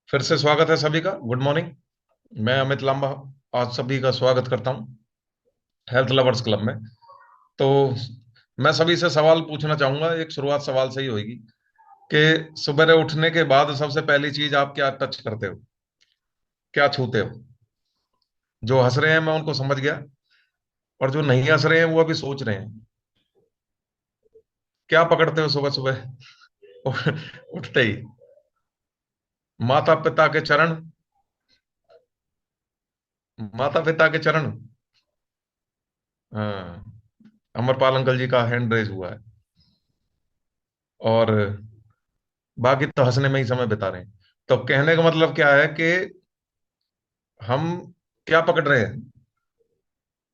फिर से स्वागत है सभी का। Good morning. मैं अमित लांबा आज सभी का स्वागत करता हूं हेल्थ लवर्स क्लब में। तो मैं सभी से सवाल पूछना चाहूंगा। एक शुरुआत सवाल से ही होगी कि सुबह उठने के बाद सबसे पहली चीज आप क्या टच करते हो, क्या छूते हो? जो हंस रहे हैं मैं उनको समझ गया, और जो नहीं हंस रहे हैं वो अभी सोच रहे हैं। क्या पकड़ते हो सुबह सुबह उठते ही? माता पिता के चरण। माता पिता के चरण। हाँ, अमरपाल अंकल जी का हैंड रेज हुआ है। और बाकी तो हंसने में ही समय बिता रहे हैं। तो कहने का मतलब क्या है कि हम क्या पकड़ रहे हैं?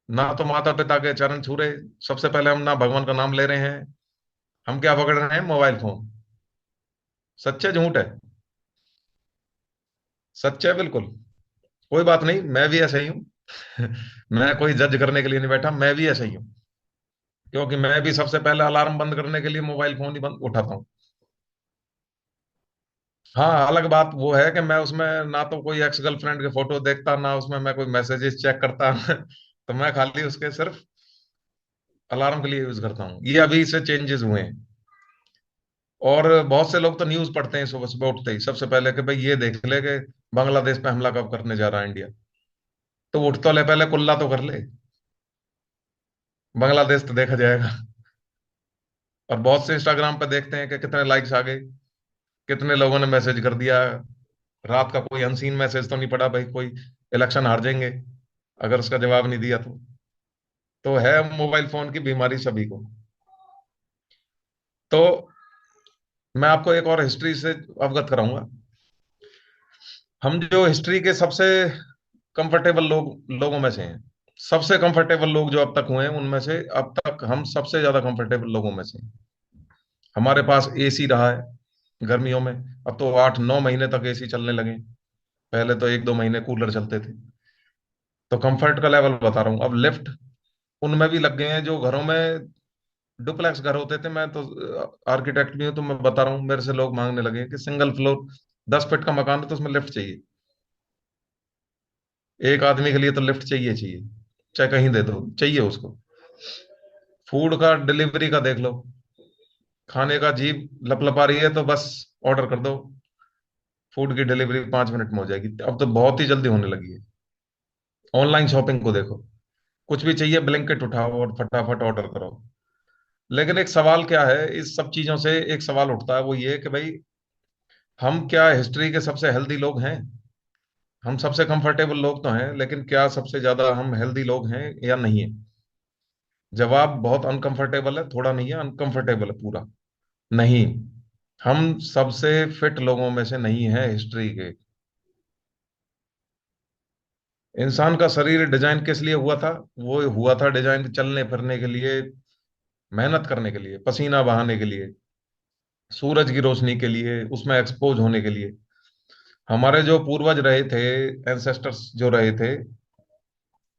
ना तो माता पिता के चरण छू रहे, सबसे पहले हम ना भगवान का नाम ले रहे हैं। हम क्या पकड़ रहे हैं? Mobile phone. सच्चे झूठ है? सच्चे बिल्कुल। कोई बात नहीं, मैं भी ऐसा ही हूं मैं कोई जज करने के लिए नहीं बैठा, मैं भी ऐसा ही हूं। क्योंकि मैं भी सबसे पहले अलार्म बंद करने के लिए मोबाइल फोन ही बंद उठाता हूँ। हाँ, अलग बात वो है कि मैं उसमें ना तो कोई एक्स गर्लफ्रेंड के फोटो देखता, ना उसमें मैं कोई मैसेजेस चेक करता तो मैं खाली उसके सिर्फ अलार्म के लिए यूज करता हूँ। ये अभी से चेंजेस हुए हैं। और बहुत से लोग तो न्यूज पढ़ते हैं सुबह सुबह उठते ही सबसे पहले कि भाई ये देख ले कि बांग्लादेश पे हमला कब करने जा रहा है इंडिया। तो उठ तो ले, पहले कुल्ला तो कर ले। बांग्लादेश तो देखा जाएगा। और बहुत से इंस्टाग्राम पे देखते हैं कि कितने लाइक्स आ गए, कितने लोगों ने मैसेज कर दिया। रात का कोई अनसीन मैसेज तो नहीं पड़ा भाई कोई इलेक्शन हार जाएंगे अगर उसका जवाब नहीं दिया तो है मोबाइल फोन की बीमारी सभी को। तो मैं आपको एक और हिस्ट्री से अवगत कराऊंगा। हम जो हिस्ट्री के सबसे कंफर्टेबल लोगों में से हैं, सबसे कंफर्टेबल लोग जो अब तक हुए हैं उनमें से अब तक हम सबसे ज्यादा कंफर्टेबल लोगों में से हैं। हमारे पास एसी रहा है गर्मियों में। अब तो 8-9 महीने तक एसी चलने लगे। पहले तो 1-2 महीने कूलर चलते थे। तो कंफर्ट का लेवल बता रहा हूँ। अब लिफ्ट उनमें भी लग गए हैं जो घरों में डुप्लेक्स घर होते थे। मैं तो आर्किटेक्ट भी हूँ, तो मैं बता रहा हूँ, मेरे से लोग मांगने लगे हैं कि सिंगल फ्लोर 10 फीट का मकान है तो उसमें लिफ्ट चाहिए। एक आदमी के लिए तो लिफ्ट चाहिए चाहिए, चाहे कहीं दे दो चाहिए उसको। फूड का डिलीवरी का देख लो। खाने का जीभ लपलपा रही है तो बस ऑर्डर कर दो, फूड की डिलीवरी 5 मिनट में हो जाएगी। अब तो बहुत ही जल्दी होने लगी है। ऑनलाइन शॉपिंग को देखो, कुछ भी चाहिए ब्लिंकिट उठाओ और फटाफट ऑर्डर करो। लेकिन एक सवाल क्या है, इस सब चीजों से एक सवाल उठता है, वो ये कि भाई हम क्या हिस्ट्री के सबसे हेल्दी लोग हैं? हम सबसे कंफर्टेबल लोग तो हैं, लेकिन क्या सबसे ज्यादा हम हेल्दी लोग हैं या नहीं है? जवाब बहुत अनकंफर्टेबल है, थोड़ा नहीं है, अनकंफर्टेबल है पूरा। नहीं, हम सबसे फिट लोगों में से नहीं है हिस्ट्री के। इंसान का शरीर डिजाइन किस लिए हुआ था? वो हुआ था डिजाइन चलने फिरने के लिए, मेहनत करने के लिए, पसीना बहाने के लिए, सूरज की रोशनी के लिए, उसमें एक्सपोज होने के लिए। हमारे जो पूर्वज रहे थे, एंसेस्टर्स जो रहे थे,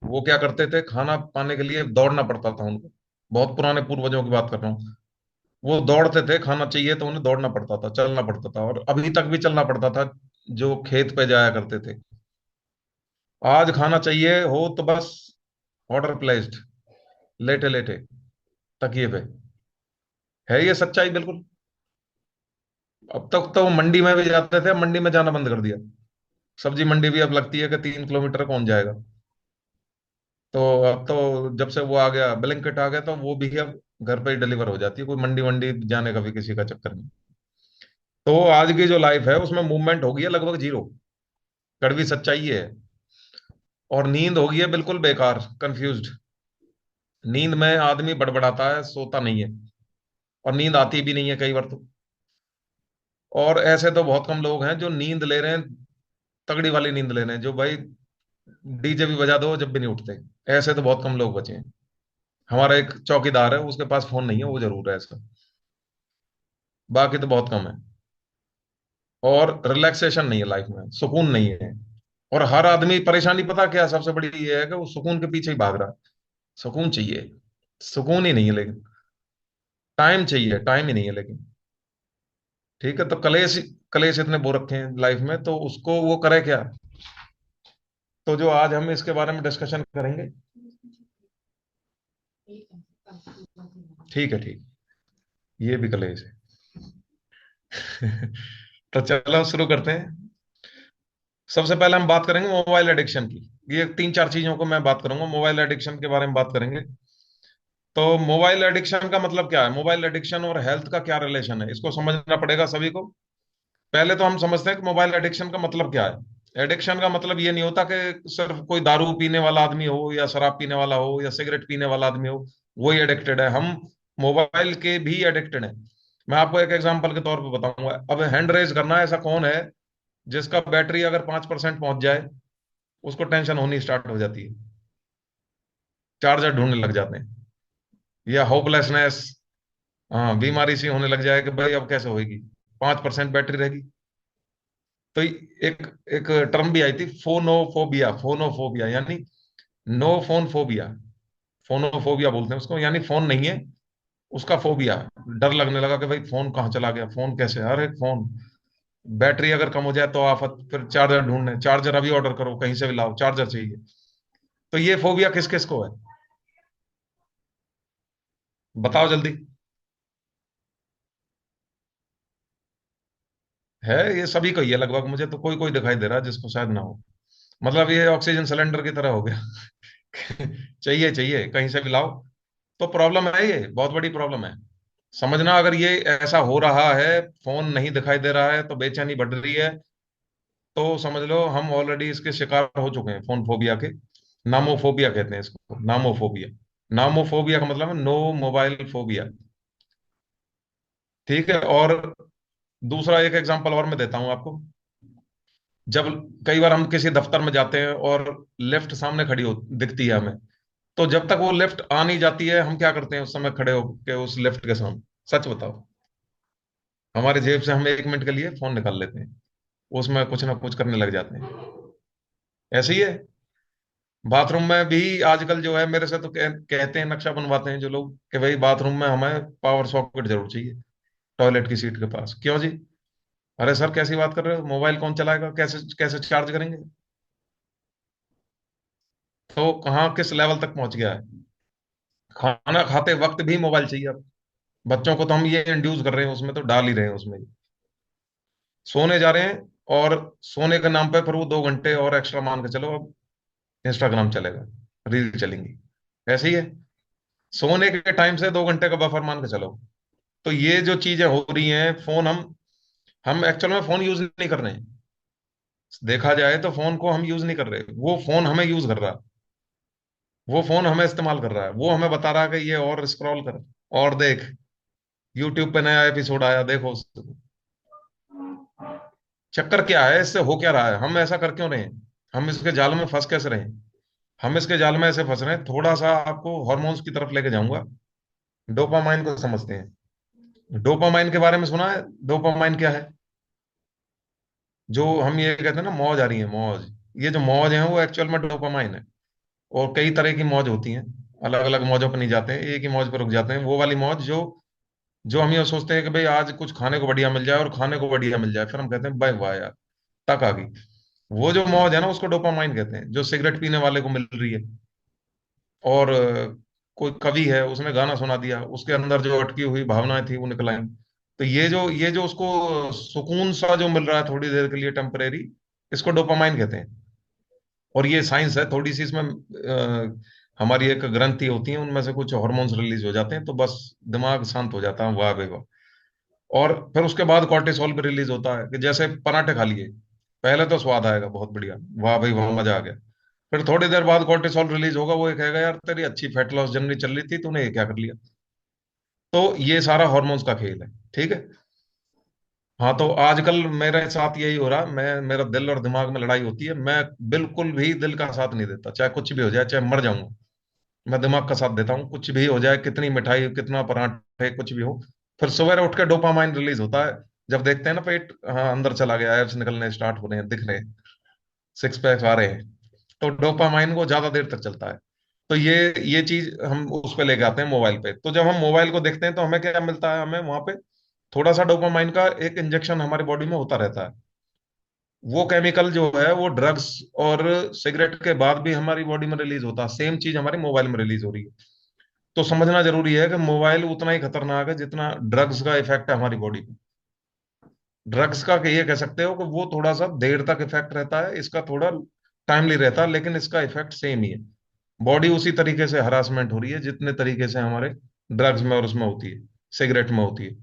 वो क्या करते थे? खाना पाने के लिए दौड़ना पड़ता था उनको। बहुत पुराने पूर्वजों की बात कर रहा हूँ। वो दौड़ते थे, खाना चाहिए तो उन्हें दौड़ना पड़ता था, चलना पड़ता था, और अभी तक भी चलना पड़ता था जो खेत पे जाया करते थे। आज खाना चाहिए हो तो बस ऑर्डर प्लेस्ड, लेटे लेटे तकिए पे। है ये सच्चाई बिल्कुल। अब तक तो मंडी में भी जाते थे, अब मंडी में जाना बंद कर दिया। सब्जी मंडी भी अब लगती है कि 3 किलोमीटर कौन जाएगा। तो अब तो जब से वो आ गया, ब्लिंकिट आ गया, तो वो भी अब घर पे ही डिलीवर हो जाती है। कोई मंडी वंडी जाने का भी किसी का चक्कर नहीं। तो आज की जो लाइफ है उसमें मूवमेंट हो गई है लगभग जीरो। कड़वी सच्चाई ये है। और नींद हो गई है बिल्कुल बेकार, कंफ्यूज्ड। नींद में आदमी बड़बड़ाता है, सोता नहीं है। और नींद आती भी नहीं है कई बार तो। और ऐसे तो बहुत कम लोग हैं जो नींद ले रहे हैं, तगड़ी वाली नींद ले रहे हैं, जो भाई डीजे भी बजा दो जब भी नहीं उठते। ऐसे तो बहुत कम लोग बचे हैं। हमारा एक चौकीदार है, उसके पास फोन नहीं है, वो जरूर है ऐसा। बाकी तो बहुत कम है। और रिलैक्सेशन नहीं है लाइफ में, सुकून नहीं है। और हर आदमी परेशानी पता क्या है? सबसे बड़ी ये है कि वो सुकून के पीछे ही भाग रहा है। सुकून चाहिए, सुकून ही नहीं है लेकिन। टाइम चाहिए, टाइम ही नहीं है लेकिन। ठीक है, तो कलेश, कलेश इतने बो रखे हैं लाइफ में, तो उसको वो करे क्या? तो जो आज हम इसके बारे में डिस्कशन करेंगे। ठीक है, ठीक। ये भी कलेश है। तो चलो शुरू करते हैं। सबसे पहले हम बात करेंगे मोबाइल एडिक्शन की। ये तीन चार चीजों को मैं बात करूंगा, मोबाइल एडिक्शन के बारे में बात करेंगे। तो मोबाइल एडिक्शन का मतलब क्या है, मोबाइल एडिक्शन और हेल्थ का क्या रिलेशन है, इसको समझना पड़ेगा सभी को। पहले तो हम समझते हैं कि मोबाइल एडिक्शन का मतलब क्या है। एडिक्शन का मतलब ये नहीं होता कि सिर्फ कोई दारू पीने वाला आदमी हो या शराब पीने वाला हो या सिगरेट पीने वाला आदमी हो, वही एडिक्टेड है। हम मोबाइल के भी एडिक्टेड हैं। मैं आपको एक एग्जांपल के तौर पर बताऊंगा। अब हैंड रेज करना है, ऐसा कौन है जिसका बैटरी अगर 5% पहुंच जाए, उसको टेंशन होनी स्टार्ट हो जाती है, चार्जर ढूंढने लग जाते हैं, या होपलेसनेस, हाँ बीमारी सी होने लग जाए कि भाई अब कैसे होएगी, 5% बैटरी रहेगी। तो एक एक टर्म भी आई थी, फोनोफोबिया। फोनोफोबिया यानी नो फोन फोबिया। फोनोफोबिया बोलते हैं उसको, यानी फोन नहीं है, उसका फोबिया। डर लगने लगा कि भाई फोन कहाँ चला गया, फोन कैसे, अरे फोन बैटरी अगर कम हो जाए तो आफत, फिर चार्जर ढूंढने, चार्जर अभी ऑर्डर करो, कहीं से भी लाओ, चार्जर चाहिए। तो ये फोबिया किस किस को है, बताओ जल्दी। है, ये सभी को ही है लगभग, मुझे तो कोई कोई दिखाई दे रहा है जिसको शायद ना हो। मतलब ये ऑक्सीजन सिलेंडर की तरह हो गया। चाहिए चाहिए, कहीं से भी लाओ। तो प्रॉब्लम है, ये बहुत बड़ी प्रॉब्लम है। समझना, अगर ये ऐसा हो रहा है, फोन नहीं दिखाई दे रहा है तो बेचैनी बढ़ रही है, तो समझ लो हम ऑलरेडी इसके शिकार हो चुके हैं, फोन फोबिया के। नामोफोबिया कहते हैं इसको, नामोफोबिया। नामोफोबिया का मतलब है नो मोबाइल फोबिया। ठीक है। और दूसरा एक एग्जांपल और मैं देता हूं आपको। जब कई बार हम किसी दफ्तर में जाते हैं और लिफ्ट सामने खड़ी हो दिखती है हमें, तो जब तक वो लिफ्ट आ नहीं जाती है, हम क्या करते हैं उस समय खड़े होकर उस लिफ्ट के सामने? सच बताओ। हमारे जेब से हम 1 मिनट के लिए फोन निकाल लेते हैं, उसमें कुछ ना कुछ करने लग जाते हैं। ऐसे ही है। बाथरूम में भी आजकल जो है, मेरे से तो कहते हैं, नक्शा बनवाते हैं जो लोग कि भाई बाथरूम में हमें पावर सॉकेट जरूर चाहिए, टॉयलेट की सीट के पास। क्यों जी? अरे सर कैसी बात कर रहे हो, मोबाइल कौन चलाएगा, कैसे कैसे चार्ज करेंगे? तो कहाँ किस लेवल तक पहुंच गया है। खाना खाते वक्त भी मोबाइल चाहिए अब। बच्चों को तो हम ये इंड्यूस कर रहे हैं, उसमें तो डाल ही रहे हैं उसमें। सोने जा रहे हैं, और सोने के नाम पे फिर वो 2 घंटे और एक्स्ट्रा मान के चलो, अब इंस्टाग्राम चलेगा, रील चलेंगी। ऐसे ही है। सोने के टाइम से 2 घंटे का बफर मान के चलो। तो ये जो चीजें हो रही हैं, फोन हम एक्चुअल में फोन यूज नहीं कर रहे हैं। देखा जाए तो फोन को हम यूज नहीं कर रहे, वो फोन हमें यूज कर रहा है। वो फोन हमें इस्तेमाल कर रहा है, वो हमें बता रहा है कि ये और स्क्रॉल कर, और देख, यूट्यूब पे नया एपिसोड आया, देखो उसको। चक्कर क्या है, इससे हो क्या रहा है, हम ऐसा कर क्यों रहे हैं, हम इसके जाल में फंस कैसे रहे हैं? हम इसके जाल में ऐसे फंस रहे हैं, थोड़ा सा आपको हॉर्मोन्स की तरफ लेके जाऊंगा। डोपामाइन को समझते हैं। डोपामाइन के बारे में सुना है? डोपामाइन क्या है? जो हम ये कहते हैं ना, मौज आ रही है, मौज। ये जो मौज है वो एक्चुअल में डोपामाइन है। और कई तरह की मौज होती हैं, अलग अलग मौजों पर नहीं जाते हैं, एक ही मौज पर रुक जाते हैं। वो वाली मौज जो जो हम ये सोचते हैं कि भाई आज कुछ खाने को बढ़िया मिल जाए, और खाने को बढ़िया मिल जाए, फिर हम कहते हैं भाई वाह यार, तक आ गई। वो जो मौज है ना, उसको डोपामाइन कहते हैं, जो सिगरेट पीने वाले को मिल रही है। और कोई कवि है, उसने गाना सुना दिया, उसके अंदर जो अटकी हुई भावनाएं थी वो निकल आई। तो ये जो उसको सुकून सा जो मिल रहा है थोड़ी देर के लिए, टेम्परेरी, इसको डोपामाइन कहते हैं। और ये साइंस है थोड़ी सी इसमें। हमारी एक ग्रंथि होती है, उनमें से कुछ हार्मोन्स रिलीज हो जाते हैं, तो बस दिमाग शांत हो जाता है, वाह भाई वाह। और फिर उसके बाद कॉर्टिसोल भी रिलीज होता है, कि जैसे पराठे खा लिए, पहले तो स्वाद आएगा बहुत बढ़िया, वाह भाई वाह, मजा आ गया। फिर थोड़ी देर बाद कॉर्टिसोल रिलीज होगा, वो ये कहेगा यार तेरी अच्छी फैट लॉस जर्नी चल रही थी, तूने ये क्या कर लिया। तो ये सारा हॉर्मोन्स का खेल है। ठीक है। हाँ, तो आजकल मेरे साथ यही हो रहा, मैं मेरा दिल और दिमाग में लड़ाई होती है। मैं बिल्कुल भी दिल का साथ नहीं देता, चाहे कुछ भी हो जाए, चाहे मर जाऊंगा, मैं दिमाग का साथ देता हूँ। कुछ भी हो जाए, कितनी मिठाई, कितना पराठे, कुछ भी हो, फिर सुबह उठ के डोपामाइन रिलीज होता है। जब देखते हैं ना पेट, हाँ अंदर चला गया, एब्स निकलने स्टार्ट हो रहे हैं, दिख रहे हैं, सिक्स पैक आ रहे हैं, तो डोपामाइन को ज्यादा देर तक चलता है। तो ये चीज हम उस पे लेके आते हैं मोबाइल पे। तो जब हम मोबाइल को देखते हैं तो हमें क्या मिलता है, हमें वहां पे थोड़ा सा डोपामाइन का एक इंजेक्शन हमारी बॉडी में होता रहता है। वो केमिकल जो है वो ड्रग्स और सिगरेट के बाद भी हमारी बॉडी में रिलीज होता है, सेम चीज हमारी मोबाइल में रिलीज हो रही है। तो समझना जरूरी है कि मोबाइल उतना ही खतरनाक है जितना ड्रग्स का इफेक्ट है हमारी बॉडी पे। ड्रग्स का ये कह सकते हो कि वो थोड़ा सा देर तक इफेक्ट रहता है, इसका थोड़ा टाइमली रहता है, लेकिन इसका इफेक्ट सेम ही है। बॉडी उसी तरीके से हरासमेंट हो रही है जितने तरीके से हमारे ड्रग्स में और उसमें होती है, सिगरेट में होती है।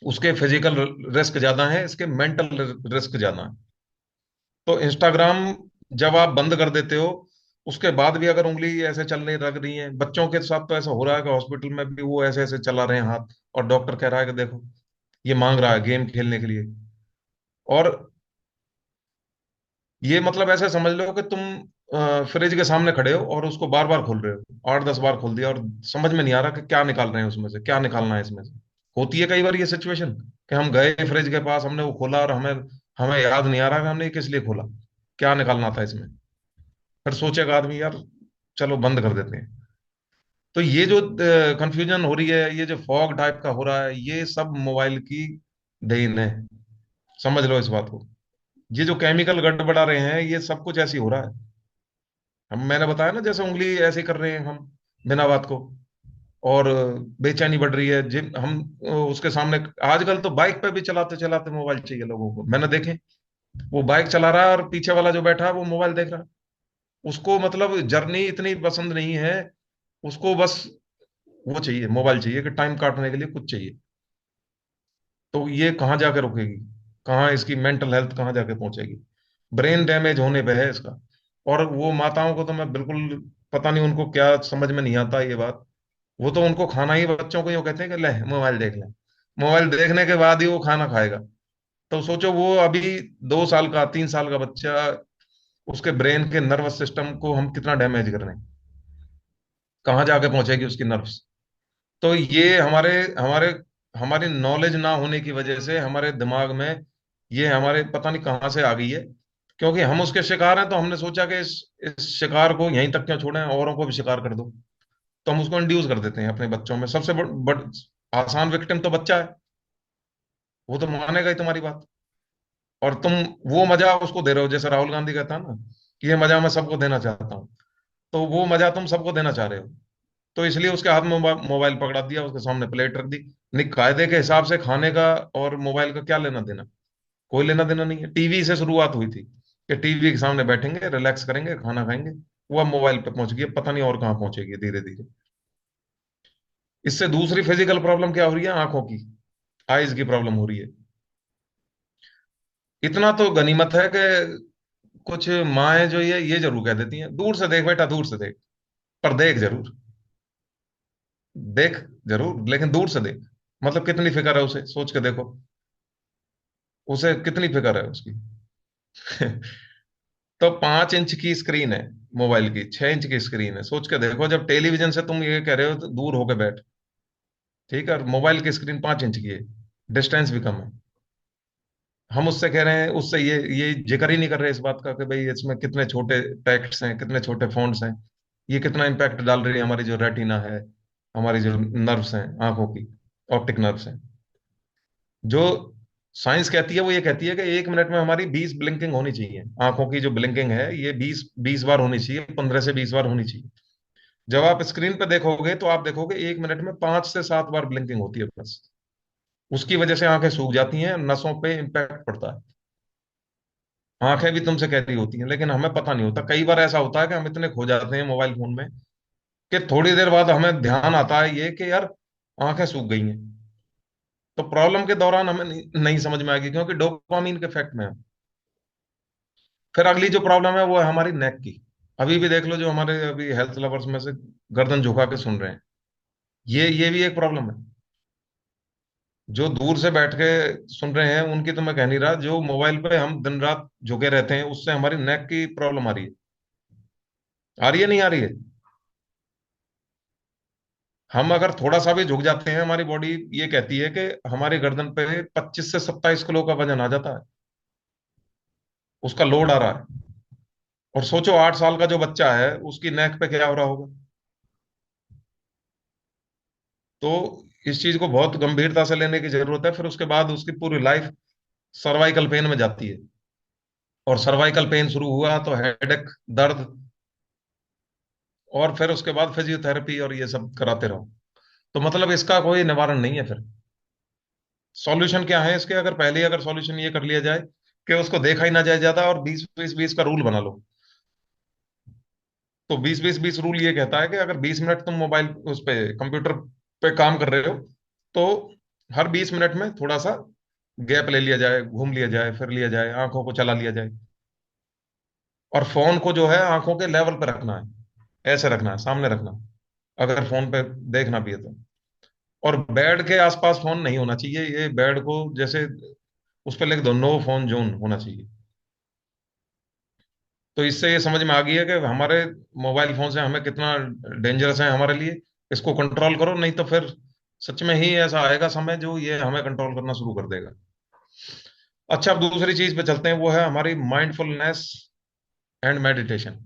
उसके फिजिकल रिस्क ज्यादा है, इसके मेंटल रिस्क ज्यादा है। तो इंस्टाग्राम जब आप बंद कर देते हो, उसके बाद भी अगर उंगली ऐसे चलने लग रही है, बच्चों के साथ तो ऐसा हो रहा है कि हॉस्पिटल में भी वो ऐसे ऐसे चला रहे हैं हाथ, और डॉक्टर कह रहा है कि देखो ये मांग रहा है गेम खेलने के लिए। और ये मतलब ऐसे समझ लो कि तुम फ्रिज के सामने खड़े हो और उसको बार बार खोल रहे हो, 8-10 बार खोल दिया, और समझ में नहीं आ रहा कि क्या निकाल रहे हैं उसमें से, क्या निकालना है इसमें से। होती है कई बार ये सिचुएशन कि हम गए फ्रिज के पास, हमने वो खोला और हमें हमें याद नहीं आ रहा कि हमने ये किस लिए खोला, क्या निकालना था इसमें। फिर सोचेगा आदमी यार चलो बंद कर देते हैं। तो ये जो कंफ्यूजन हो रही है, ये जो फॉग टाइप का हो रहा है, ये सब मोबाइल की देन है। समझ लो इस बात को। ये जो केमिकल गड़बड़ा रहे हैं, ये सब कुछ ऐसे ही हो रहा है। हम, मैंने बताया ना, जैसे उंगली ऐसे कर रहे हैं हम बिना बात को, और बेचैनी बढ़ रही है जिन हम उसके सामने। आजकल तो बाइक पे भी चलाते चलाते मोबाइल चाहिए लोगों को, मैंने देखे। वो बाइक चला रहा है और पीछे वाला जो बैठा है वो मोबाइल देख रहा है। उसको मतलब जर्नी इतनी पसंद नहीं है, उसको बस वो चाहिए, मोबाइल चाहिए कि टाइम काटने के लिए कुछ चाहिए। तो ये कहाँ जाके रुकेगी, कहाँ इसकी मेंटल हेल्थ कहाँ जाके पहुंचेगी। ब्रेन डैमेज होने पे है इसका। और वो माताओं को तो मैं बिल्कुल, पता नहीं उनको क्या समझ में नहीं आता ये बात। वो तो उनको खाना ही, बच्चों को ये कहते हैं कि ले मोबाइल देख ले, मोबाइल देखने के बाद ही वो खाना खाएगा। तो सोचो वो अभी 2 साल का 3 साल का बच्चा, उसके ब्रेन के नर्वस सिस्टम को हम कितना डैमेज कर रहे हैं, कहाँ जाके पहुंचेगी उसकी नर्व्स। तो ये हमारे हमारे हमारी नॉलेज ना होने की वजह से हमारे दिमाग में ये हमारे पता नहीं कहाँ से आ गई है। क्योंकि हम उसके शिकार हैं, तो हमने सोचा कि इस शिकार को यहीं तक क्यों छोड़ें, औरों को भी शिकार कर दो। तो हम उसको इंड्यूस कर देते हैं अपने बच्चों में। सबसे आसान विक्टिम तो बच्चा है, वो तो मानेगा ही तुम्हारी बात। और तुम वो मजा उसको दे रहे हो, जैसे राहुल गांधी कहता है ना कि ये मजा मैं सबको देना चाहता हूँ। तो वो मजा तुम सबको देना चाह रहे हो। तो इसलिए उसके हाथ में मोबाइल पकड़ा दिया, उसके सामने प्लेट रख दी। नहीं, कायदे के हिसाब से खाने का और मोबाइल का क्या लेना देना, कोई लेना देना नहीं है। टीवी से शुरुआत हुई थी कि टीवी के सामने बैठेंगे, रिलैक्स करेंगे, खाना खाएंगे। वो अब मोबाइल पे पहुंच गई, अब पता नहीं और कहाँ पहुंचेगी धीरे धीरे। इससे दूसरी फिजिकल प्रॉब्लम क्या हो रही है, आंखों की, आईज की प्रॉब्लम हो रही है। इतना तो गनीमत है कि कुछ माएँ जो ये जरूर कह देती हैं, दूर से देख बेटा, दूर से देख, पर देख जरूर, देख जरूर, लेकिन दूर से देख। मतलब कितनी फिक्र है उसे, सोच के देखो, उसे कितनी फिक्र है उसकी। तो 5 इंच की स्क्रीन है मोबाइल की, 6 इंच की स्क्रीन है, सोच के देखो। जब टेलीविजन से तुम ये कह रहे हो तो दूर होके बैठ, ठीक है, और मोबाइल की स्क्रीन 5 इंच की है, डिस्टेंस भी कम है। हम उससे कह रहे हैं, उससे ये जिक्र ही नहीं कर रहे इस बात का कि भाई इसमें कितने छोटे टेक्स्ट हैं, कितने छोटे फॉन्ट्स हैं, ये कितना इम्पैक्ट डाल रही है हमारी जो रेटिना है, हमारी जो नर्व्स हैं आंखों की, ऑप्टिक नर्व्स हैं। जो साइंस कहती है वो ये कहती है कि 1 मिनट में हमारी 20 ब्लिंकिंग होनी चाहिए, आंखों की जो ब्लिंकिंग है ये 20 20 बार होनी चाहिए, 15 से 20 बार होनी चाहिए। जब आप स्क्रीन पे देखोगे तो आप देखोगे 1 मिनट में 5 से 7 बार ब्लिंकिंग होती है बस। उसकी वजह से आंखें सूख जाती हैं, नसों पे इम्पैक्ट पड़ता है। आंखें भी तुमसे कह रही होती हैं, लेकिन हमें पता नहीं होता। कई बार ऐसा होता है कि हम इतने खो जाते हैं मोबाइल फोन में कि थोड़ी देर बाद हमें ध्यान आता है ये कि यार आंखें सूख गई हैं। तो प्रॉब्लम के दौरान हमें नहीं समझ में आएगी, क्योंकि डोपामीन के इफेक्ट में है। फिर अगली जो प्रॉब्लम है वो है हमारी नेक की। अभी भी देख लो, जो हमारे अभी हेल्थ लवर्स में से गर्दन झुका के सुन रहे हैं, ये भी एक प्रॉब्लम है। जो दूर से बैठ के सुन रहे हैं उनकी तो मैं कह नहीं रहा, जो मोबाइल पे हम दिन रात झुके रहते हैं उससे हमारी नेक की प्रॉब्लम आ रही है। आ रही है, नहीं आ रही है। हम अगर थोड़ा सा भी झुक जाते हैं, हमारी बॉडी ये कहती है कि हमारी गर्दन पे 25 से 27 किलो का वजन आ जाता है, उसका लोड आ रहा है। और सोचो 8 साल का जो बच्चा है उसकी नेक पे क्या हो रहा होगा। तो इस चीज को बहुत गंभीरता से लेने की जरूरत है। फिर उसके बाद उसकी पूरी लाइफ सर्वाइकल पेन में जाती है, और सर्वाइकल पेन शुरू हुआ तो हेडेक, दर्द, और फिर उसके बाद फिजियोथेरेपी और ये सब कराते रहो। तो मतलब इसका कोई निवारण नहीं है फिर। सॉल्यूशन क्या है इसके? अगर पहले अगर सॉल्यूशन ये कर लिया जाए कि उसको देखा ही ना जाए ज्यादा, और 20 20 20 का रूल बना लो। तो 20 20 20 रूल ये कहता है कि अगर 20 मिनट तुम मोबाइल उस पे कंप्यूटर पे काम कर रहे हो, तो हर 20 मिनट में थोड़ा सा गैप ले लिया जाए, घूम लिया जाए, फिर लिया जाए, आंखों को चला लिया जाए। और फोन को जो है आंखों के लेवल पे रखना है, ऐसे रखना है, सामने रखना, अगर फोन पे देखना भी है तो। और बेड के आसपास फोन नहीं होना चाहिए। ये बेड को जैसे उस पर लिख दो, नो फोन जोन होना चाहिए। तो इससे ये समझ में आ गई है कि हमारे मोबाइल फोन से हमें कितना डेंजरस है हमारे लिए। इसको कंट्रोल करो, नहीं तो फिर सच में ही ऐसा आएगा समय जो ये हमें कंट्रोल करना शुरू कर देगा। अच्छा, अब दूसरी चीज पे चलते हैं, वो है हमारी माइंडफुलनेस एंड मेडिटेशन।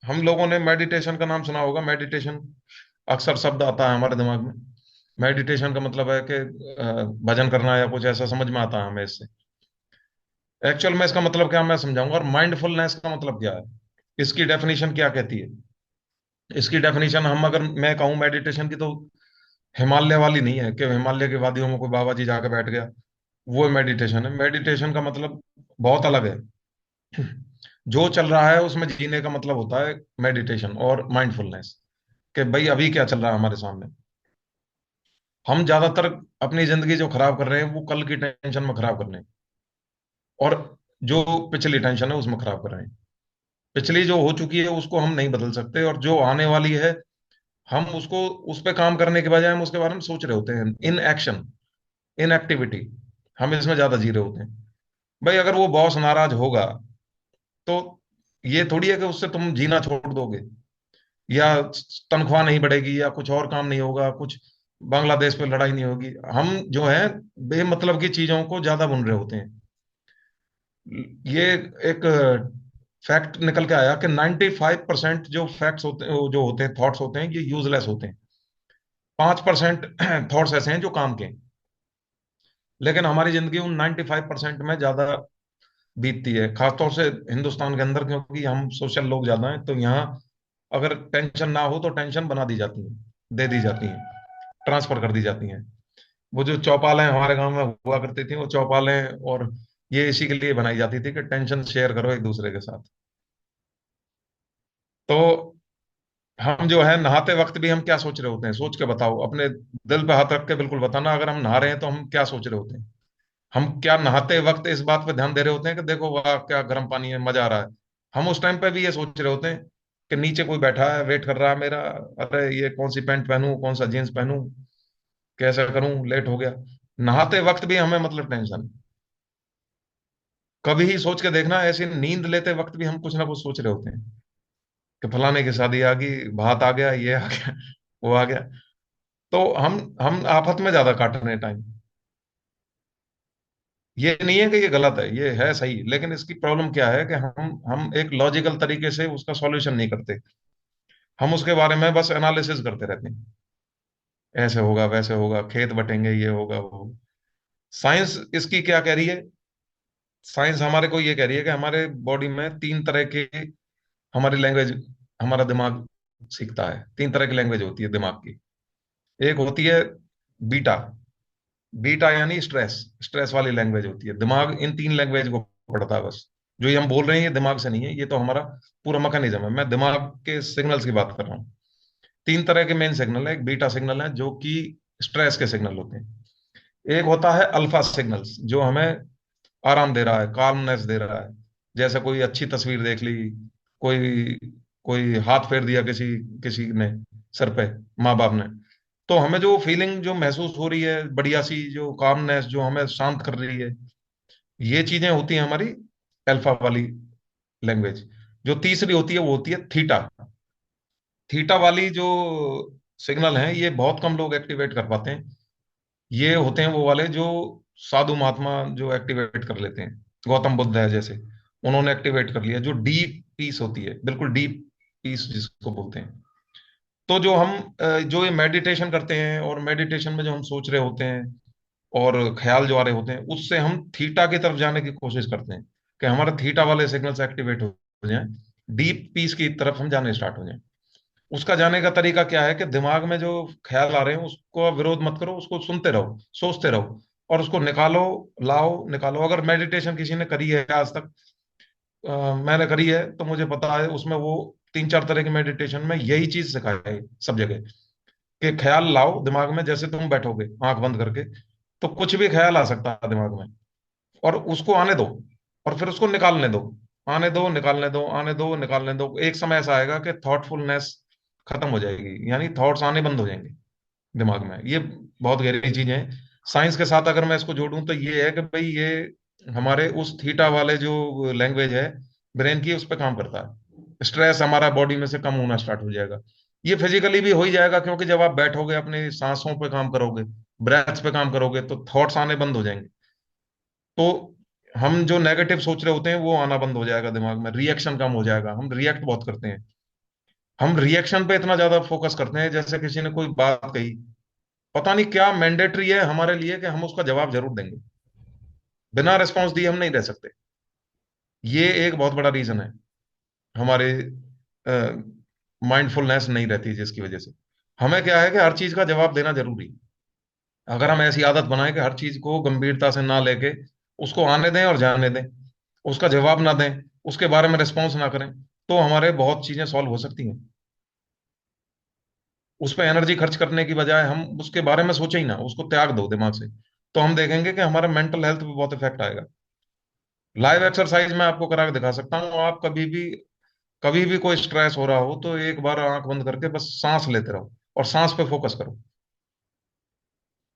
हम लोगों ने मेडिटेशन का नाम सुना होगा। मेडिटेशन अक्सर शब्द आता है हमारे दिमाग में। मेडिटेशन का मतलब है कि भजन करना या कुछ ऐसा समझ में आता है हमें इससे। एक्चुअल में इसका मतलब क्या मैं समझाऊंगा, और माइंडफुलनेस का मतलब क्या है, इसकी डेफिनेशन क्या कहती है। इसकी डेफिनेशन हम अगर मैं कहूँ मेडिटेशन की, तो हिमालय वाली नहीं है कि हिमालय की वादियों में कोई बाबा जी जाके बैठ गया, वो मेडिटेशन है। मेडिटेशन का मतलब बहुत अलग है। जो चल रहा है उसमें जीने का मतलब होता है मेडिटेशन और माइंडफुलनेस। कि भाई अभी क्या चल रहा है हमारे सामने। हम ज्यादातर अपनी जिंदगी जो खराब कर रहे हैं वो कल की टेंशन में खराब कर रहे हैं, और जो पिछली टेंशन है उसमें खराब कर रहे हैं। पिछली जो हो चुकी है उसको हम नहीं बदल सकते, और जो आने वाली है हम उसको, उस पर काम करने के बजाय हम उसके बारे में सोच रहे होते हैं। इन एक्शन, इन एक्टिविटी, हम इसमें ज्यादा जी रहे होते हैं। भाई अगर वो बॉस नाराज होगा, तो ये थोड़ी है कि उससे तुम जीना छोड़ दोगे, या तनख्वाह नहीं बढ़ेगी, या कुछ और काम नहीं होगा, कुछ बांग्लादेश पे लड़ाई नहीं होगी। हम जो है बेमतलब की चीजों को ज्यादा बुन रहे होते हैं। ये एक फैक्ट निकल के आया कि 95% जो फैक्ट्स होते हैं, जो होते हैं, थॉट्स होते हैं, ये यूजलेस होते हैं। 5% थॉट्स ऐसे हैं जो काम के हैं। लेकिन हमारी जिंदगी उन 95% में ज्यादा बीतती है, खासतौर से हिंदुस्तान के अंदर, क्योंकि हम सोशल लोग ज्यादा हैं। तो यहाँ अगर टेंशन ना हो तो टेंशन बना दी जाती है, दे दी जाती है, ट्रांसफर कर दी जाती हैं। वो जो चौपालें हमारे गांव में हुआ करती थी, वो चौपालें और ये इसी के लिए बनाई जाती थी कि टेंशन शेयर करो एक दूसरे के साथ। तो हम जो है नहाते वक्त भी हम क्या सोच रहे होते हैं, सोच के बताओ, अपने दिल पे हाथ रख के बिल्कुल बताना, अगर हम नहा रहे हैं तो हम क्या सोच रहे होते हैं। हम क्या नहाते वक्त इस बात पे ध्यान दे रहे होते हैं कि देखो वाह क्या गर्म पानी है, मजा आ रहा है। हम उस टाइम पे भी ये सोच रहे होते हैं कि नीचे कोई बैठा है, वेट कर रहा है मेरा, अरे ये कौन सी पैंट पहनूं, कौन सा जींस पहनूं, कैसा करूं, लेट हो गया। नहाते वक्त भी हमें मतलब टेंशन। कभी ही सोच के देखना, ऐसे नींद लेते वक्त भी हम कुछ ना कुछ सोच रहे होते हैं कि फलाने की शादी आ गई, भात आ गया, ये आ गया, वो आ गया। तो हम आफत में ज्यादा काट रहे हैं टाइम। ये नहीं है कि ये गलत है, ये है सही, लेकिन इसकी प्रॉब्लम क्या है कि हम एक लॉजिकल तरीके से उसका सॉल्यूशन नहीं करते। हम उसके बारे में बस एनालिसिस करते रहते हैं, ऐसे होगा, वैसे होगा, खेत बटेंगे, ये होगा, वो होगा। साइंस इसकी क्या कह रही है? साइंस हमारे को ये कह रही है कि हमारे बॉडी में तीन तरह के, हमारी लैंग्वेज, हमारा दिमाग सीखता है। तीन तरह की लैंग्वेज होती है दिमाग की। एक होती है बीटा। बीटा यानी स्ट्रेस, स्ट्रेस वाली लैंग्वेज होती है। दिमाग इन तीन लैंग्वेज को पढ़ता है बस। जो ये हम बोल रहे हैं ये दिमाग से नहीं है, ये तो हमारा पूरा मैकेनिज्म है। मैं दिमाग के सिग्नल्स की बात कर रहा हूँ। तीन तरह के मेन सिग्नल है। एक बीटा सिग्नल है जो कि स्ट्रेस के सिग्नल होते हैं। एक होता है अल्फा सिग्नल्स, जो हमें आराम दे रहा है, काल्मनेस दे रहा है। जैसे कोई अच्छी तस्वीर देख ली, कोई कोई हाथ फेर दिया किसी किसी ने सर पे, माँ बाप ने, तो हमें जो फीलिंग जो महसूस हो रही है, बढ़िया सी जो कामनेस जो हमें शांत कर रही है, ये चीजें होती हैं हमारी अल्फा वाली लैंग्वेज। जो तीसरी होती है वो होती है थीटा। थीटा वाली जो सिग्नल हैं ये बहुत कम लोग एक्टिवेट कर पाते हैं। ये होते हैं वो वाले जो साधु महात्मा जो एक्टिवेट कर लेते हैं। गौतम बुद्ध है जैसे, उन्होंने एक्टिवेट कर लिया। जो डीप पीस होती है, बिल्कुल डीप पीस जिसको बोलते हैं। तो जो हम जो ये मेडिटेशन करते हैं, और मेडिटेशन में जो हम सोच रहे होते हैं और ख्याल जो आ रहे होते हैं, उससे हम थीटा की तरफ जाने की कोशिश करते हैं कि हमारे थीटा वाले सिग्नल्स एक्टिवेट हो जाएं, डीप पीस की तरफ हम जाने स्टार्ट हो जाएं। उसका जाने का तरीका क्या है कि दिमाग में जो ख्याल आ रहे हैं उसको आप विरोध मत करो, उसको सुनते रहो, सोचते रहो, और उसको निकालो, लाओ, निकालो। अगर मेडिटेशन किसी ने करी है आज तक, मैंने करी है तो मुझे पता है, उसमें वो 3 4 तरह की मेडिटेशन में यही चीज सिखाई है सब जगह, कि ख्याल लाओ दिमाग में, जैसे तुम बैठोगे आंख बंद करके, तो कुछ भी ख्याल आ सकता है दिमाग में, और उसको आने दो, और फिर उसको निकालने दो। आने दो, निकालने दो, आने दो, निकालने दो। एक समय ऐसा आएगा कि थॉटफुलनेस खत्म हो जाएगी, यानी थॉट्स आने बंद हो जाएंगे दिमाग में। ये बहुत गहरी चीजें हैं। साइंस के साथ अगर मैं इसको जोड़ूं तो ये है कि भाई ये हमारे उस थीटा वाले जो लैंग्वेज है ब्रेन की, उस पर काम करता है। स्ट्रेस हमारा बॉडी में से कम होना स्टार्ट हो जाएगा। ये फिजिकली भी हो ही जाएगा, क्योंकि जब आप बैठोगे अपनी सांसों पे काम करोगे, ब्रेथ्स पे काम करोगे, तो थॉट्स आने बंद हो जाएंगे। तो हम जो नेगेटिव सोच रहे होते हैं वो आना बंद हो जाएगा दिमाग में, रिएक्शन कम हो जाएगा। हम रिएक्ट बहुत करते हैं, हम रिएक्शन पे इतना ज्यादा फोकस करते हैं, जैसे किसी ने कोई बात कही, पता नहीं क्या मैंडेटरी है हमारे लिए कि हम उसका जवाब जरूर देंगे, बिना रिस्पॉन्स दिए हम नहीं रह सकते। ये एक बहुत बड़ा रीजन है हमारे माइंडफुलनेस नहीं रहती, जिसकी वजह से हमें क्या है कि हर चीज का जवाब देना जरूरी है। अगर हम ऐसी आदत बनाएं कि हर चीज को गंभीरता से ना लेके उसको आने दें और जाने दें, उसका जवाब ना दें, उसके बारे में रिस्पॉन्स ना करें, तो हमारे बहुत चीजें सॉल्व हो सकती हैं। उस पर एनर्जी खर्च करने की बजाय हम उसके बारे में सोचे ही ना, उसको त्याग दो दिमाग से, तो हम देखेंगे कि हमारे मेंटल हेल्थ पे बहुत इफेक्ट आएगा। लाइव एक्सरसाइज मैं आपको करा के दिखा सकता हूँ। आप कभी भी कोई स्ट्रेस हो रहा हो तो एक बार आंख बंद करके बस सांस लेते रहो और सांस पे फोकस करो।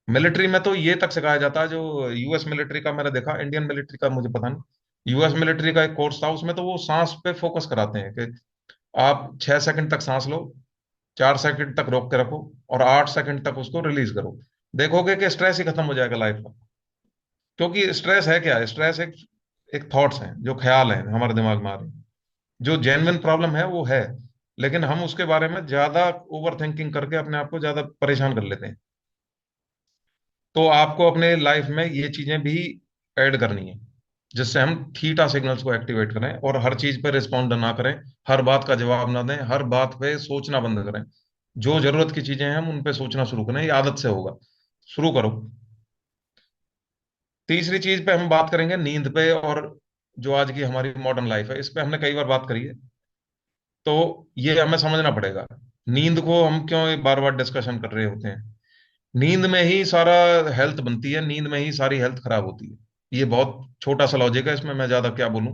मिलिट्री में तो ये तक सिखाया जाता है, जो यूएस मिलिट्री का मैंने देखा, इंडियन मिलिट्री का मुझे पता नहीं, यूएस मिलिट्री का एक कोर्स था, उसमें तो वो सांस पे फोकस कराते हैं कि आप 6 सेकंड तक सांस लो, 4 सेकंड तक रोक के रखो, और 8 सेकंड तक उसको रिलीज करो। देखोगे कि स्ट्रेस ही खत्म हो जाएगा लाइफ का। क्योंकि स्ट्रेस है क्या? स्ट्रेस एक एक थॉट्स हैं, जो ख्याल हैं हमारे दिमाग में आ रहे हैं। जो जेन्युइन प्रॉब्लम है वो है, लेकिन हम उसके बारे में ज्यादा ओवर थिंकिंग करके अपने आप को ज्यादा परेशान कर लेते हैं। तो आपको अपने लाइफ में ये चीजें भी ऐड करनी है, जिससे हम थीटा सिग्नल्स को एक्टिवेट करें और हर चीज पे रिस्पॉन्ड ना करें, हर बात का जवाब ना दें, हर बात पे सोचना बंद करें। जो जरूरत की चीजें हैं हम उन पे सोचना शुरू करें। ये आदत से होगा, शुरू करो। तीसरी चीज पे हम बात करेंगे नींद पे, और जो आज की हमारी मॉडर्न लाइफ है इस पे हमने कई बार बात करी है। तो ये हमें समझना पड़ेगा, नींद को हम क्यों बार बार डिस्कशन कर रहे होते हैं। नींद में ही सारा हेल्थ बनती है, नींद में ही सारी हेल्थ खराब होती है। ये बहुत छोटा सा लॉजिक है, इसमें मैं ज्यादा क्या बोलूं।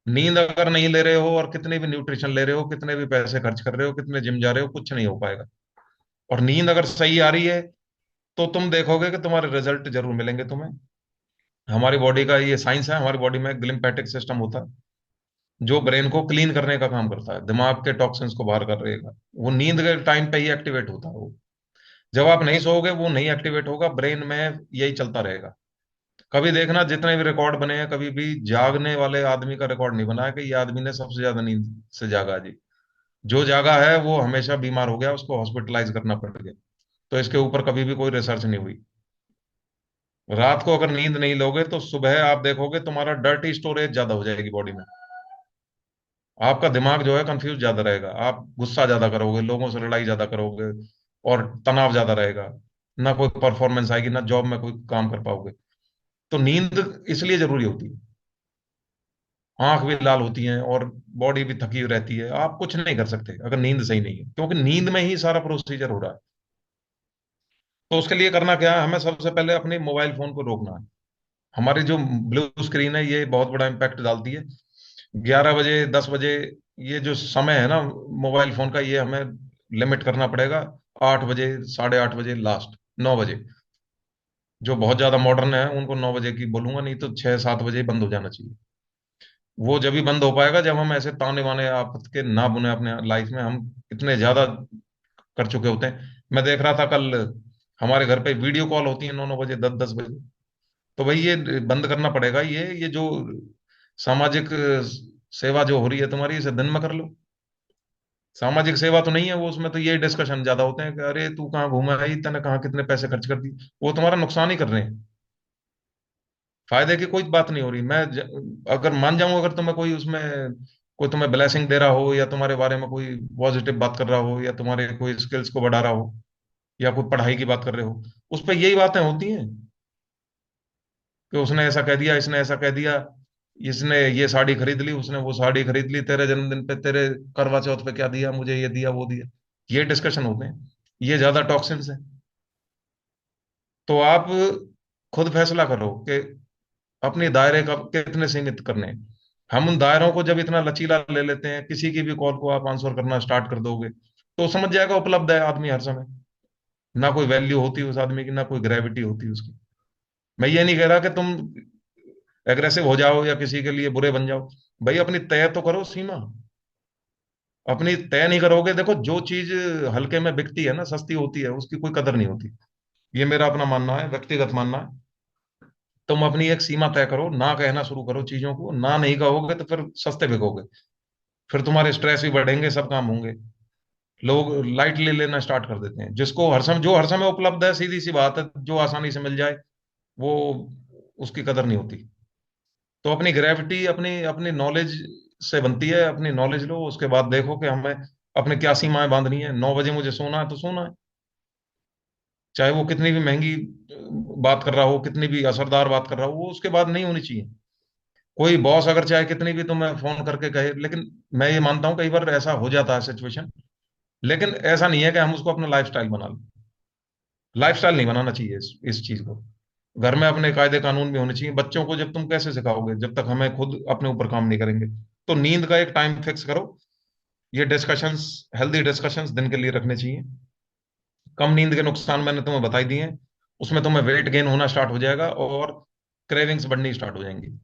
नींद अगर नहीं ले रहे हो और कितने भी न्यूट्रिशन ले रहे हो, कितने भी पैसे खर्च कर रहे हो, कितने जिम जा रहे हो, कुछ नहीं हो पाएगा। और नींद अगर सही आ रही है तो तुम देखोगे कि तुम्हारे रिजल्ट जरूर मिलेंगे तुम्हें। हमारी बॉडी का ये साइंस है, हमारी बॉडी में एक ग्लिम्फेटिक सिस्टम होता है जो ब्रेन को क्लीन करने का काम करता है, दिमाग के टॉक्सिन्स को बाहर कर रहेगा। वो नींद के टाइम पे ही एक्टिवेट होता है वो। जब आप नहीं सोओगे वो नहीं एक्टिवेट होगा, ब्रेन में यही चलता रहेगा। कभी देखना जितने भी रिकॉर्ड बने हैं, कभी भी जागने वाले आदमी का रिकॉर्ड नहीं बना है कि ये आदमी ने सबसे ज्यादा नींद से जागा जी। जो जागा है वो हमेशा बीमार हो गया, उसको हॉस्पिटलाइज करना पड़ गया। तो इसके ऊपर कभी भी कोई रिसर्च नहीं हुई। रात को अगर नींद नहीं लोगे तो सुबह आप देखोगे तुम्हारा डर्टी स्टोरेज ज्यादा हो जाएगी बॉडी में। आपका दिमाग जो है कंफ्यूज ज्यादा रहेगा, आप गुस्सा ज्यादा करोगे, लोगों से लड़ाई ज्यादा करोगे, और तनाव ज्यादा रहेगा। ना कोई परफॉर्मेंस आएगी, ना जॉब में कोई काम कर पाओगे। तो नींद इसलिए जरूरी होती है। आंख भी लाल होती है और बॉडी भी थकी हुई रहती है, आप कुछ नहीं कर सकते अगर नींद सही नहीं है, क्योंकि नींद में ही सारा प्रोसीजर हो रहा है। तो उसके लिए करना क्या है, हमें सबसे पहले अपने मोबाइल फोन को रोकना है। हमारी जो ब्लू स्क्रीन है ये बहुत बड़ा इम्पैक्ट डालती है। 11 बजे, 10 बजे, ये जो समय है ना मोबाइल फोन का, ये हमें लिमिट करना पड़ेगा। 8 बजे, 8:30 बजे, लास्ट 9 बजे। जो बहुत ज्यादा मॉडर्न है उनको 9 बजे की बोलूंगा, नहीं तो 6 7 बजे बंद हो जाना चाहिए। वो जब भी बंद हो पाएगा जब हम ऐसे ताने वाने आपस के ना बुने अपने लाइफ में। हम इतने ज्यादा कर चुके होते हैं। मैं देख रहा था कल, हमारे घर पे वीडियो कॉल होती है 9 9 बजे, 10 10 बजे। तो भाई ये बंद करना पड़ेगा। ये जो सामाजिक सेवा जो हो रही है तुम्हारी, इसे दिन में कर लो। सामाजिक सेवा तो नहीं है वो, उसमें तो ये डिस्कशन ज्यादा होते हैं कि अरे तू कहाँ घूमा आई, तने कहाँ कितने पैसे खर्च कर दिए। वो तुम्हारा नुकसान ही कर रहे हैं, फायदे की कोई बात नहीं हो रही। अगर मान जाऊं, अगर तुम्हें कोई उसमें कोई तुम्हें ब्लेसिंग दे रहा हो, या तुम्हारे बारे में कोई पॉजिटिव बात कर रहा हो, या तुम्हारे कोई स्किल्स को बढ़ा रहा हो, या कोई पढ़ाई की बात कर रहे हो, उस पर यही बातें होती हैं कि उसने ऐसा कह दिया, इसने ऐसा कह दिया, इसने ये साड़ी खरीद ली, उसने वो साड़ी खरीद ली, तेरे जन्मदिन पे, तेरे करवा चौथ पे क्या दिया, मुझे ये दिया वो दिया। ये डिस्कशन होते हैं, ये ज्यादा टॉक्सिन्स है। तो आप खुद फैसला करो कि अपने दायरे का कितने सीमित करने हैं। हम उन दायरों को जब इतना लचीला ले लेते हैं, किसी की भी कॉल को आप आंसर करना स्टार्ट कर दोगे, तो समझ जाएगा उपलब्ध है आदमी हर समय, ना कोई वैल्यू होती उस आदमी की, ना कोई ग्रेविटी होती उसकी। मैं ये नहीं कह रहा कि तुम एग्रेसिव हो जाओ या किसी के लिए बुरे बन जाओ, भाई अपनी तय तो करो सीमा। अपनी तय नहीं करोगे, देखो जो चीज हल्के में बिकती है ना, सस्ती होती है, उसकी कोई कदर नहीं होती। ये मेरा अपना मानना है, व्यक्तिगत मानना है। तुम अपनी एक सीमा तय करो, ना कहना शुरू करो चीजों को, ना नहीं कहोगे तो फिर सस्ते बिकोगे, फिर तुम्हारे स्ट्रेस भी बढ़ेंगे, सब काम होंगे। लोग लाइटली लेना स्टार्ट कर देते हैं, जिसको हर समय, जो हर समय उपलब्ध है, सीधी सी बात है, जो आसानी से मिल जाए, वो उसकी कदर नहीं होती। तो अपनी ग्रेविटी अपनी अपनी नॉलेज से बनती है। अपनी नॉलेज लो, उसके बाद देखो कि हमें अपने क्या सीमाएं बांधनी है। 9 बजे मुझे सोना है तो सोना है, चाहे वो कितनी भी महंगी बात कर रहा हो, कितनी भी असरदार बात कर रहा हो, वो उसके बाद नहीं होनी चाहिए। कोई बॉस अगर चाहे कितनी भी तुम्हें फोन करके कहे, लेकिन मैं ये मानता हूं कई बार ऐसा हो जाता है सिचुएशन, लेकिन ऐसा नहीं है कि हम उसको अपना लाइफस्टाइल बना लें। लाइफस्टाइल नहीं बनाना चाहिए इस चीज को। घर में अपने कायदे कानून भी होने चाहिए। बच्चों को जब तुम कैसे सिखाओगे, जब तक हमें खुद अपने ऊपर काम नहीं करेंगे। तो नींद का एक टाइम फिक्स करो। ये डिस्कशंस, हेल्दी डिस्कशंस दिन के लिए रखने चाहिए। कम नींद के नुकसान मैंने तुम्हें बताई दिए हैं। उसमें तुम्हें वेट गेन होना स्टार्ट हो जाएगा, और क्रेविंग्स बढ़नी स्टार्ट हो जाएंगी।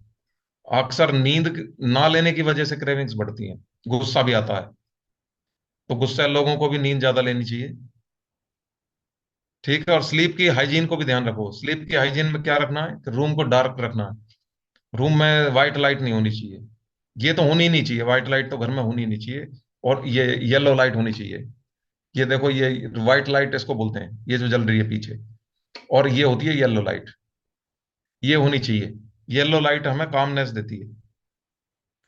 अक्सर नींद ना लेने की वजह से क्रेविंग्स बढ़ती हैं, गुस्सा भी आता है। तो गुस्से लोगों को भी नींद ज्यादा लेनी चाहिए। ठीक है, और स्लीप की हाइजीन को भी ध्यान रखो। स्लीप की हाइजीन में क्या रखना है कि रूम को डार्क रखना है। रूम में व्हाइट लाइट नहीं होनी चाहिए। ये तो होनी ही नहीं चाहिए, व्हाइट लाइट तो घर में होनी नहीं चाहिए। और ये येलो लाइट होनी चाहिए। ये देखो, ये व्हाइट लाइट इसको बोलते हैं, ये जो जल रही है पीछे, और ये होती है येलो लाइट। ये होनी चाहिए। येलो लाइट हमें कामनेस देती है।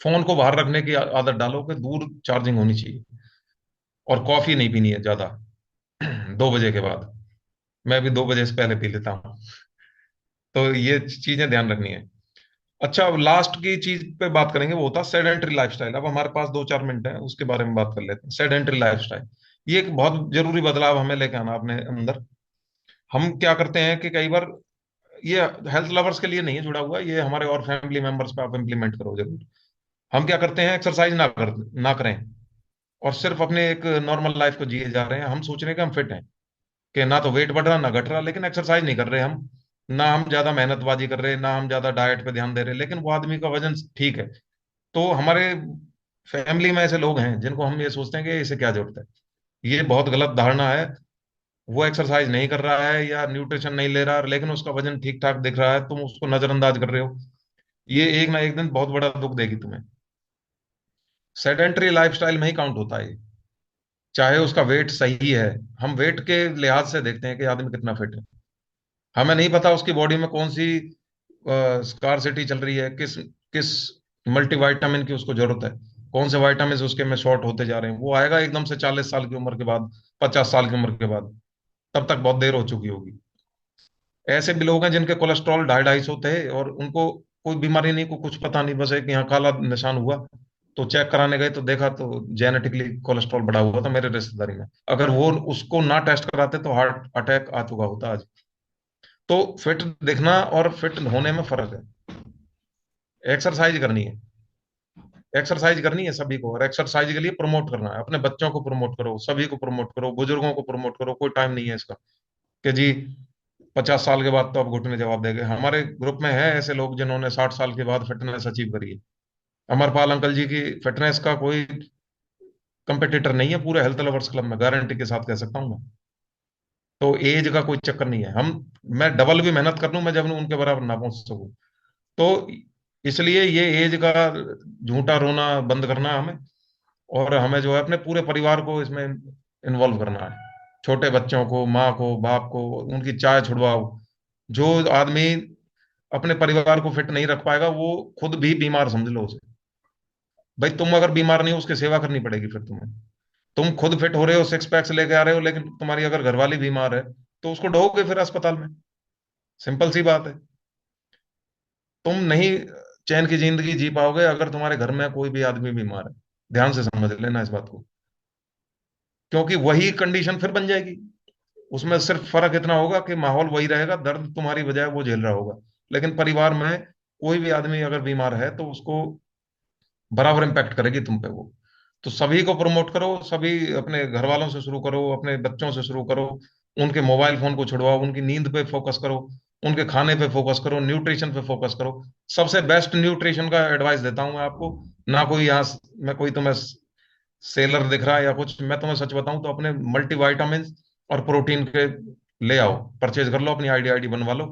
फोन को बाहर रखने की आदत डालो कि दूर चार्जिंग होनी चाहिए। और कॉफी नहीं पीनी है ज्यादा 2 बजे के बाद। मैं भी 2 बजे से पहले पी लेता हूँ। तो ये चीजें ध्यान रखनी है। अच्छा, अब लास्ट की चीज पे बात करेंगे, वो होता है सेडेंट्री लाइफस्टाइल। अब हमारे पास 2-4 मिनट है, उसके बारे में बात कर लेते हैं। सेडेंट्री लाइफस्टाइल, ये एक बहुत जरूरी बदलाव हमें लेके आना अपने अंदर। हम क्या करते हैं कि कई बार, ये हेल्थ लवर्स के लिए नहीं है जुड़ा हुआ, ये हमारे और फैमिली मेंबर्स पे आप इम्प्लीमेंट करो जरूर। हम क्या करते हैं, एक्सरसाइज ना करें, और सिर्फ अपने एक नॉर्मल लाइफ को जिए जा रहे हैं। हम सोच रहे हैं कि हम फिट हैं, कि ना तो वेट बढ़ रहा ना घट रहा, लेकिन एक्सरसाइज नहीं कर रहे हम। ना हम ज्यादा मेहनतबाजी कर रहे, ना हम ज्यादा डाइट पे ध्यान दे रहे, लेकिन वो आदमी का वजन ठीक है। तो हमारे फैमिली में ऐसे लोग हैं जिनको हम ये सोचते हैं कि इसे क्या जरूरत है। ये बहुत गलत धारणा है। वो एक्सरसाइज नहीं कर रहा है या न्यूट्रिशन नहीं ले रहा, लेकिन उसका वजन ठीक ठाक दिख रहा है, तुम उसको नजरअंदाज कर रहे हो। ये एक ना एक दिन बहुत बड़ा दुख देगी तुम्हें। सेडेंट्री लाइफस्टाइल में ही काउंट होता है ये। चाहे उसका वेट सही है, हम वेट के लिहाज से देखते हैं कि आदमी कितना फिट है। हमें नहीं पता उसकी बॉडी में कौन सी स्कारसिटी चल रही है, किस किस मल्टीविटामिन की उसको जरूरत है, कौन से विटामिन उसके में शॉर्ट होते जा रहे हैं। वो आएगा एकदम से 40 साल की उम्र के बाद, 50 साल की उम्र के बाद, तब तक बहुत देर हो चुकी होगी। ऐसे भी लोग हैं जिनके कोलेस्ट्रॉल 250-250 थे, और उनको कोई बीमारी नहीं, को कुछ पता नहीं, बस एक यहाँ काला निशान हुआ, तो चेक कराने गए तो देखा तो जेनेटिकली कोलेस्ट्रॉल बढ़ा हुआ था मेरे रिश्तेदारी में। अगर वो उसको ना टेस्ट कराते तो हार्ट अटैक आ चुका होता आज। तो फिट दिखना और फिट होने में फर्क है। एक्सरसाइज करनी है, एक्सरसाइज करनी है सभी को, और एक्सरसाइज के लिए प्रमोट करना है। अपने बच्चों को प्रमोट करो, सभी को प्रमोट करो, बुजुर्गों को प्रमोट करो। कोई टाइम नहीं है इसका कि जी 50 साल के बाद तो अब घुटने जवाब देंगे। हमारे ग्रुप में है ऐसे लोग जिन्होंने 60 साल के बाद फिटनेस अचीव करी है। अमरपाल अंकल जी की फिटनेस का कोई कंपटीटर नहीं है पूरे हेल्थ लवर्स क्लब में, गारंटी के साथ कह सकता हूँ मैं। तो एज का कोई चक्कर नहीं है। मैं डबल भी मेहनत कर लूं, मैं जब उनके बराबर ना पहुंच सकूं। तो इसलिए ये एज का झूठा रोना बंद करना है हमें। और हमें जो है अपने पूरे परिवार को इसमें इन्वॉल्व करना है। छोटे बच्चों को, माँ को, बाप को, उनकी चाय छुड़वाओ। जो आदमी अपने परिवार को फिट नहीं रख पाएगा, वो खुद भी बीमार समझ लो उसे। भाई तुम अगर बीमार नहीं हो, उसकी सेवा करनी पड़ेगी फिर तुम्हें। तुम खुद फिट हो रहे हो, सिक्स पैक्स लेके आ रहे हो, लेकिन तुम्हारी अगर घरवाली बीमार है, तो उसको ढोओगे फिर अस्पताल में। सिंपल सी बात है। तुम नहीं चैन की जिंदगी जी पाओगे अगर तुम्हारे घर में कोई भी आदमी बीमार है। ध्यान से समझ लेना इस बात को। क्योंकि वही कंडीशन फिर बन जाएगी। उसमें सिर्फ फर्क इतना होगा कि माहौल वही रहेगा, दर्द तुम्हारी बजाय वो झेल रहा होगा। लेकिन परिवार में कोई भी आदमी अगर बीमार है, तो उसको बराबर इम्पैक्ट करेगी तुम पे वो। तो सभी को प्रमोट करो, सभी अपने घर वालों से शुरू करो, अपने बच्चों से शुरू करो। उनके मोबाइल फोन को छुड़वाओ, उनकी नींद पे फोकस करो, उनके खाने पे फोकस करो, न्यूट्रिशन पे फोकस करो। सबसे बेस्ट न्यूट्रिशन का एडवाइस देता हूं मैं आपको। ना कोई यहाँ मैं कोई तुम्हें सेलर दिख रहा है या कुछ, मैं तुम्हें सच बताऊं तो अपने मल्टीविटामिन और प्रोटीन के ले आओ, परचेज कर लो, अपनी आईडी आईडी बनवा लो,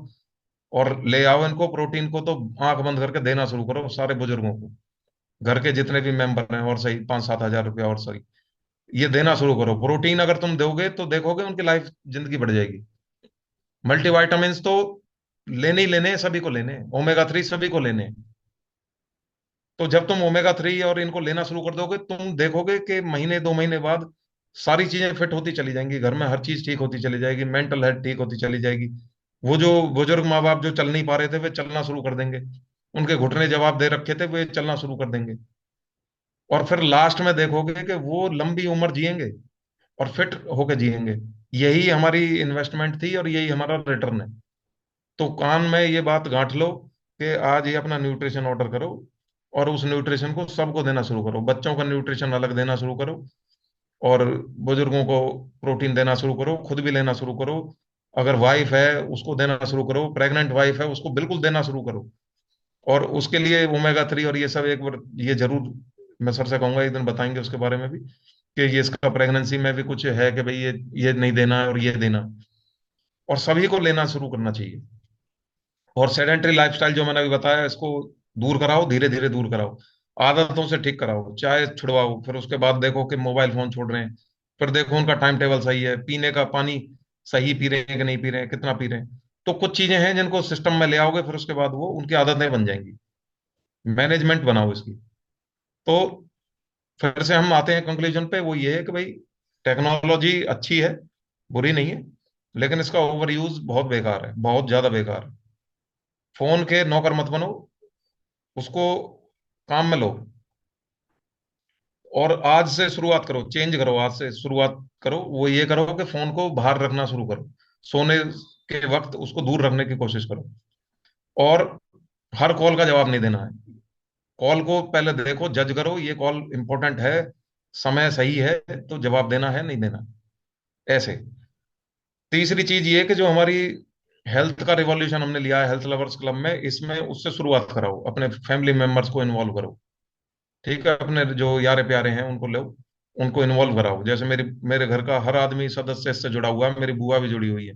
और ले आओ इनको। प्रोटीन को तो आंख बंद करके देना शुरू करो सारे बुजुर्गों को। घर के जितने भी मेंबर हैं, और सही 5-7 हज़ार रुपया और सही, ये देना शुरू करो। प्रोटीन अगर तुम दोगे तो देखोगे उनकी लाइफ, जिंदगी बढ़ जाएगी। मल्टीविटामिन तो लेने ही लेने हैं, सभी को लेने हैं। ओमेगा 3 सभी को लेने हैं। तो जब तुम ओमेगा 3 और इनको लेना शुरू कर दोगे, तुम देखोगे कि महीने 2 महीने बाद सारी चीजें फिट होती चली जाएंगी, घर में हर चीज ठीक होती चली जाएगी, मेंटल हेल्थ ठीक होती चली जाएगी। वो जो बुजुर्ग माँ बाप जो चल नहीं पा रहे थे, वे चलना शुरू कर देंगे। उनके घुटने जवाब दे रखे थे, वे चलना शुरू कर देंगे। और फिर लास्ट में देखोगे कि वो लंबी उम्र जिएंगे और फिट होके जिएंगे। यही हमारी इन्वेस्टमेंट थी और यही हमारा रिटर्न है। तो कान में ये बात गांठ लो कि आज ये अपना न्यूट्रिशन ऑर्डर करो, और उस न्यूट्रिशन को सबको देना शुरू करो। बच्चों का न्यूट्रिशन अलग देना शुरू करो, और बुजुर्गों को प्रोटीन देना शुरू करो, खुद भी लेना शुरू करो। अगर वाइफ है उसको देना शुरू करो, प्रेग्नेंट वाइफ है उसको बिल्कुल देना शुरू करो। और उसके लिए ओमेगा 3 और ये सब एक बार ये जरूर मैं सर से कहूंगा, एक दिन बताएंगे उसके बारे में भी, कि ये इसका प्रेगनेंसी में भी कुछ है कि भाई ये नहीं देना है और ये देना। और सभी को लेना शुरू करना चाहिए। और सेडेंट्री लाइफस्टाइल जो मैंने अभी बताया, इसको दूर कराओ, धीरे धीरे दूर कराओ। आदतों से ठीक कराओ, चाय छुड़वाओ, फिर उसके बाद देखो कि मोबाइल फोन छोड़ रहे हैं। फिर देखो उनका टाइम टेबल सही है, पीने का पानी सही पी रहे हैं कि नहीं पी रहे हैं, कितना पी रहे हैं। तो कुछ चीजें हैं जिनको सिस्टम में ले आओगे, फिर उसके बाद वो उनकी आदतें बन जाएंगी। मैनेजमेंट बनाओ इसकी। तो फिर से हम आते हैं कंक्लूजन पे, वो ये है कि भाई टेक्नोलॉजी अच्छी है, बुरी नहीं है, लेकिन इसका ओवर यूज बहुत बेकार है, बहुत ज्यादा बेकार है। फोन के नौकर मत बनो, उसको काम में लो। और आज से शुरुआत करो, चेंज करो, आज से शुरुआत करो। वो ये करो कि फोन को बाहर रखना शुरू करो, सोने के वक्त उसको दूर रखने की कोशिश करो। और हर कॉल का जवाब नहीं देना है। कॉल को पहले देखो, जज करो, ये कॉल इंपॉर्टेंट है, समय सही है, तो जवाब देना है नहीं देना, ऐसे। तीसरी चीज ये कि जो हमारी हेल्थ का रिवॉल्यूशन हमने लिया है हेल्थ लवर्स क्लब में, इसमें उससे शुरुआत कराओ, अपने फैमिली मेंबर्स को इन्वॉल्व करो। ठीक है, अपने जो यारे प्यारे हैं उनको लो, उनको इन्वॉल्व कराओ। जैसे मेरे घर का हर आदमी सदस्य इससे जुड़ा हुआ है, मेरी बुआ भी जुड़ी हुई है।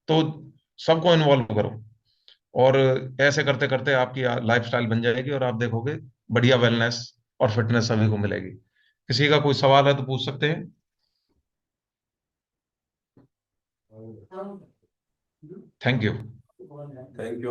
तो सबको इन्वॉल्व करो। और ऐसे करते करते आपकी लाइफस्टाइल बन जाएगी, और आप देखोगे बढ़िया वेलनेस और फिटनेस सभी को मिलेगी। किसी का कोई सवाल है तो पूछ सकते हैं। Thank you. Thank you.